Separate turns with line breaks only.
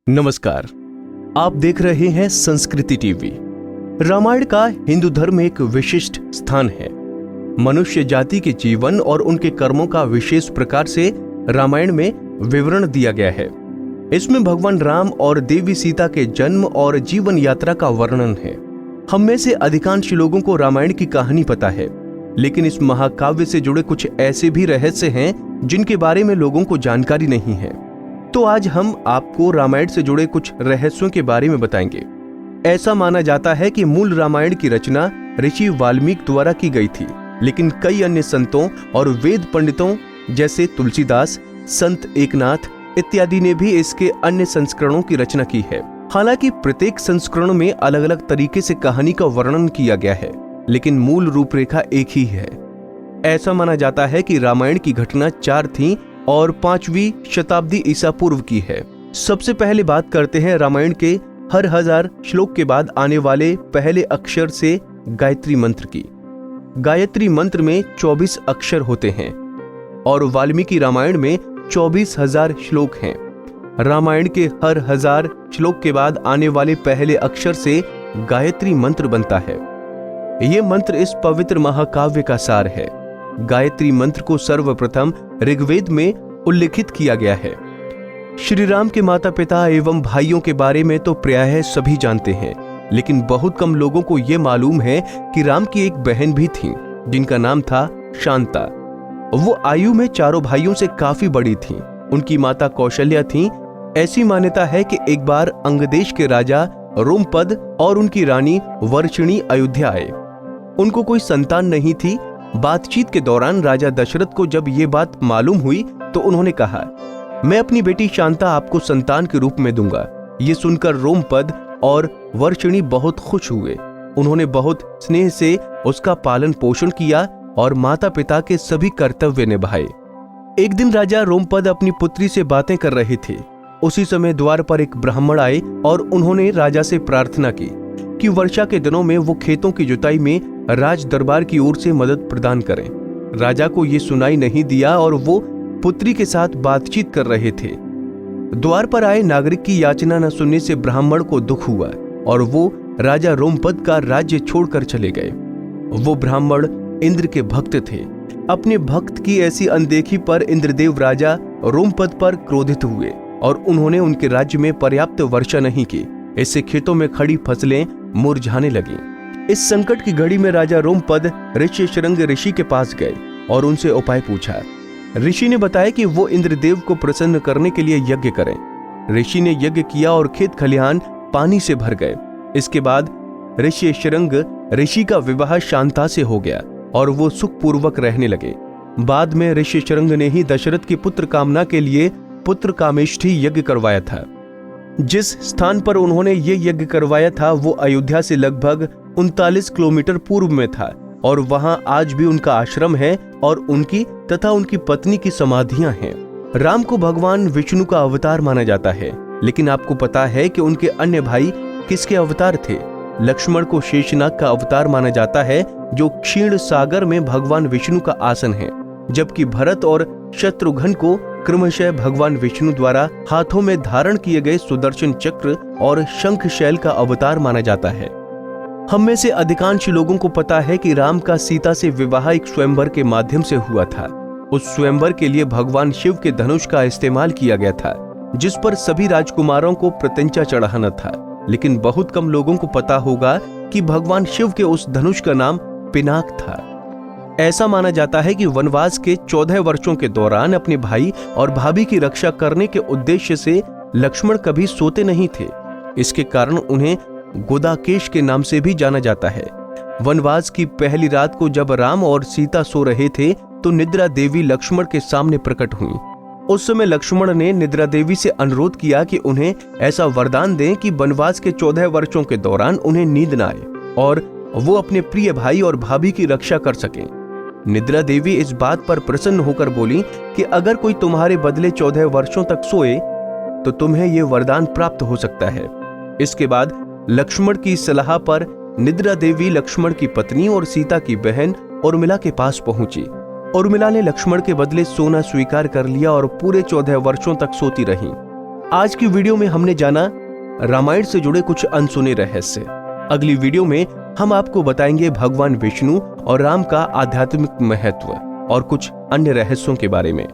नमस्कार, आप देख रहे हैं संस्कृति टीवी। रामायण का हिंदू धर्म में एक विशिष्ट स्थान है। मनुष्य जाति के जीवन और उनके कर्मों का विशेष प्रकार से रामायण में विवरण दिया गया है। इसमें भगवान राम और देवी सीता के जन्म और जीवन यात्रा का वर्णन है। हम में से अधिकांश लोगों को रामायण की कहानी पता है, लेकिन इस महाकाव्य से जुड़े कुछ ऐसे भी रहस्य हैं जिनके बारे में लोगों को जानकारी नहीं है। तो आज हम आपको रामायण से जुड़े कुछ रहस्यों के बारे में बताएंगे। ऐसा माना जाता है कि मूल रामायण की रचना ऋषि वाल्मीकि द्वारा की गई थी, लेकिन कई अन्य संतों और वेद पंडितों जैसे तुलसीदास, संत एकनाथ इत्यादि ने भी इसके अन्य संस्करणों की रचना की है। हालांकि प्रत्येक संस्करण में अलग अलग तरीके से कहानी का वर्णन किया गया है, लेकिन मूल रूपरेखा एक ही है। ऐसा माना जाता है कि रामायण की घटना 4 थी और 5वीं शताब्दी ईसा पूर्व की है। सबसे पहले बात करते हैं रामायण के हर 1000 श्लोक के बाद आने वाले पहले अक्षर से गायत्री मंत्र की। गायत्री मंत्र में 24 अक्षर होते हैं और वाल्मीकि रामायण में 24,000 श्लोक हैं। रामायण के हर 1000 श्लोक के बाद आने वाले पहले अक्षर से गायत्री मंत्र बनता है। यह मंत्र इस पवित्र महाकाव्य का सार है। गायत्री मंत्र को सर्वप्रथम ऋग्वेद में उल्लिखित किया गया है। श्री राम के माता पिता एवं भाइयों के बारे में तो प्रायः सभी जानते हैं, लेकिन बहुत कम लोगों को यह मालूम है कि राम की एक बहन भी थी जिनका नाम था शांता। वो आयु में चारों भाइयों से काफी बड़ी थी। उनकी माता कौशल्या थी। ऐसी मान्यता है कि एक बार अंगदेश के राजा रोमपद और उनकी रानी वर्षिणी अयोध्या आए। उनको कोई संतान नहीं थी। बातचीत के दौरान राजा दशरथ को जब ये बात मालूम हुई तो उन्होंने कहा, मैं अपनी बेटी शांता आपको संतान के रूप में दूंगा। ये सुनकर रोमपद और वर्षिणी बहुत खुश हुए। उन्होंने बहुत स्नेह से उसका पालन पोषण किया और माता पिता के सभी कर्तव्य निभाए। एक दिन राजा रोमपद अपनी पुत्री से बातें कर रहे थे। उसी समय द्वार पर एक ब्राह्मण आए और उन्होंने राजा से प्रार्थना की कि वर्षा के दिनों में वो खेतों की जुताई में राज दरबार की ओर से मदद प्रदान करें। राजा को ये सुनाई नहीं दिया और वो पुत्री के साथ बातचीत कर रहे थे। द्वार पर आए नागरिक की याचना न सुनने से ब्राह्मण को दुख हुआ और वो राजा रोमपद का राज्य छोड़कर चले गए। वो ब्राह्मण इंद्र के भक्त थे। अपने भक्त की ऐसी अनदेखी पर इंद्रदेव राजा रोमपद पर क्रोधित हुए और उन्होंने उनके राज्य में पर्याप्त वर्षा नहीं की। इससे खेतों में खड़ी फसलें मुरझाने लगीं। इस संकट की घड़ी में राजा रोमपद ऋष्यशृंग ऋषि के पास गए और उनसे उपाय पूछा। ऋषि ने बताया कि वो इंद्रदेव को प्रसन्न करने के लिए यज्ञ करें। ऋषि ने यज्ञ किया और खेत खलिहान पानी से भर गए। इसके बाद ऋष्यशृंग ऋषि का विवाह शांता से हो गया और वो सुखपूर्वक रहने लगे। बाद में ऋष्यशृंग ने ही दशरथ की पुत्र कामना के लिए पुत्र कामेष्ठी यज्ञ करवाया था। जिस स्थान पर उन्होंने ये यज्ञ करवाया था वो अयोध्या से लगभग 39 किलोमीटर पूर्व में था और वहां आज भी उनका आश्रम है और उनकी तथा उनकी पत्नी की समाधियां हैं। राम को भगवान विष्णु का अवतार माना जाता है, लेकिन आपको पता है कि उनके अन्य भाई किसके अवतार थे? लक्ष्मण को शेषनाग का अवतार माना जाता है, जो क्षीण सागर में भगवान विष्णु का आसन है, जबकि भरत और शत्रुघ्न को क्रमशः भगवान विष्णु द्वारा हाथों में धारण किए गए सुदर्शन चक्र और शंख शैल का अवतार माना जाता है। हम में से अधिकांश लोगों को पता है कि राम का सीता से विवाह एक स्वयंवर के माध्यम से हुआ था। उस स्वयंवर के लिए भगवान शिव के धनुष का इस्तेमाल किया गया था, जिस पर सभी राजकुमारों को प्रत्यंचा चढ़ाना था। लेकिन बहुत कम लोगों को पता होगा कि भगवान शिव के उस धनुष का नाम पिनाक था। ऐसा माना जाता है कि वनवास के 14 वर्षों के दौरान अपने भाई और भाभी की रक्षा करने के उद्देश्य से लक्ष्मण कभी सोते नहीं थे। इसके कारण उन्हें गोदाकेश के नाम से भी जाना जाता है। वनवास की पहली रात को जब राम और सीता सो रहे थे तो निद्रा देवी लक्ष्मण के सामने प्रकट हुई। उस समय लक्ष्मण ने निद्रा देवी से अनुरोध किया कि उन्हें ऐसा वरदान दें कि वनवास के 14 वर्षों के दौरान उन्हें नींद न आए और वो अपने प्रिय भाई और भाभी की रक्षा कर सकें। निद्रा देवी इस बात पर प्रसन्न होकर बोली कि अगर कोई तुम्हारे बदले 14 वर्षों तक सोए तो तुम्हें यह वरदान प्राप्त हो सकता है। इसके बाद लक्ष्मण की सलाह पर निद्रा देवी लक्ष्मण की पत्नी और सीता की बहन उर्मिला के पास पहुंची। उर्मिला ने लक्ष्मण के बदले सोना स्वीकार कर लिया और पूरे 14 वर्षों तक सोती रही। आज की वीडियो में हमने जाना रामायण से जुड़े कुछ अनसुने रहस्य। अगली वीडियो में हम आपको बताएंगे भगवान विष्णु और राम का आध्यात्मिक महत्व और कुछ अन्य रहस्यों के बारे में।